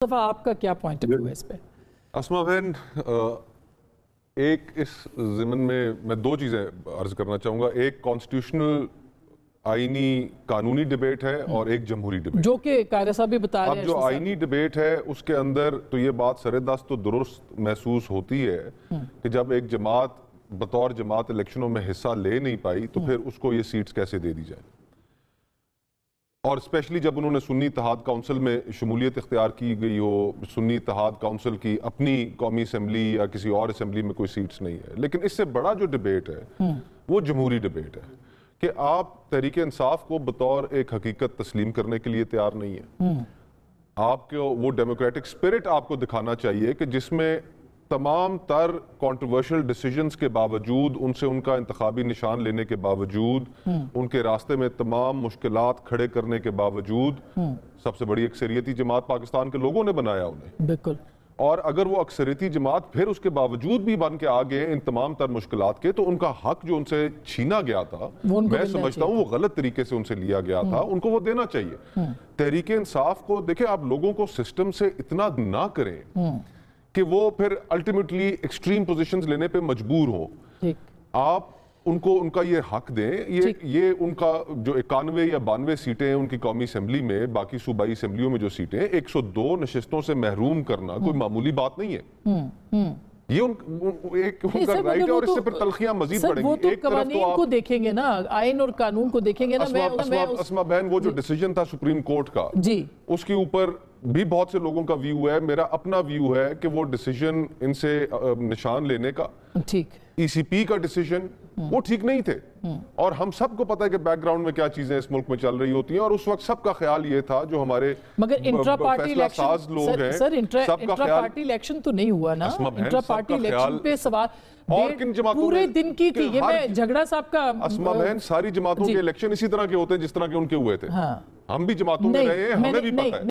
दफा आपका क्या पॉइंट ऑफ व्यू है इस पे? अस्मा बहन, एक इस ज़िमन में मैं दो चीज़ें अर्ज करना चाहूँगा। एक कॉन्स्टिट्यूशनल आईनी कानूनी डिबेट है और एक जमहूरी डिबेट, जो कि कायदा साहब भी बता रहे हैं। अब जो आईनी डिबेट है उसके अंदर तो ये बात सरेदस्त तो दुरुस्त महसूस होती है कि जब एक जमात बतौर जमात इलेक्शनों में हिस्सा ले नहीं पाई तो फिर उसको ये सीट्स कैसे दे दी जाए, और स्पेशली जब उन्होंने सुन्नी इत्तेहाद काउंसिल में शमूलियत इख्तियार की गई हो। सुन्नी इत्तेहाद काउंसिल की अपनी कौमी असम्बली या किसी और असम्बली में कोई सीट्स नहीं है। लेकिन इससे बड़ा जो डिबेट है वो जमहूरी डिबेट है कि आप तहरीक इंसाफ को बतौर एक हकीकत तस्लीम करने के लिए तैयार नहीं है। आपको वो डेमोक्रेटिक स्पिरिट आपको दिखाना चाहिए कि जिसमें तमाम तर कंट्रोवर्शियल डिसीजंस के बावजूद, उनसे उनका इंतखाबी निशान लेने के बावजूद, उनके रास्ते में तमाम मुश्किलात खड़े करने के बावजूद सबसे बड़ी अक्सरियती जमात पाकिस्तान के लोगों ने बनाया उन्हें। बिल्कुल। और अगर वो अक्सरियती जमात फिर उसके बावजूद भी बन के आ गए इन तमाम तर मुश्किलात के, तो उनका हक जो उनसे छीना गया था, मैं समझता हूँ वो गलत तरीके से उनसे लिया गया था, उनको वो देना चाहिए। तहरीक इंसाफ को देखिए, आप लोगों को सिस्टम से इतना ना करें कि वो फिर अल्टीमेटली एक्सट्रीम पोजीशंस लेने पे मजबूर हो। आप उनको उनका ये हक दें। ये उनका जो 91 या 92 सीटें हैं उनकी कौमी असेंबली में, बाकी सूबाई असेंबलियों में जो सीटें, 102 नशिस्तों से महरूम करना कोई मामूली बात नहीं है। ये एक उनका राइट है, और इससे फिर तलखियां मजीद बढ़ेंगी। वो तो कवानीन को देखेंगे ना, आइन और कानून को देखेंगे ना। अस्मा बहन, वो जो डिसीजन था सुप्रीम कोर्ट का जी, उसके ऊपर भी बहुत से लोगों का व्यू है, मेरा अपना व्यू है कि वो डिसीजन इनसे निशान लेने का, ठीक, ईसीपी का डिसीजन, वो ठीक नहीं थे। और हम सबको पता है कि बैकग्राउंड में क्या चीजें इस मुल्क में चल रही होती हैं, और उस वक्त सबका ख्याल ये था, जो हमारे मगर इंट्रा पार्टी इलेक्शन लोग हैं, सर, इंट्रा पार्टी इलेक्शन तो नहीं हुआ ना। इंट्रा पार्टी इलेक्शन पे सवाल और किन जमातों पूरे दिन की थी। ये मैं झगड़ा साहब का, अस्मा बहन, सारी जमातों के इलेक्शन इसी तरह के होते हैं जिस तरह के उनके हुए थे। हम भी जमातों में रहे हैं, हमें भी पता है।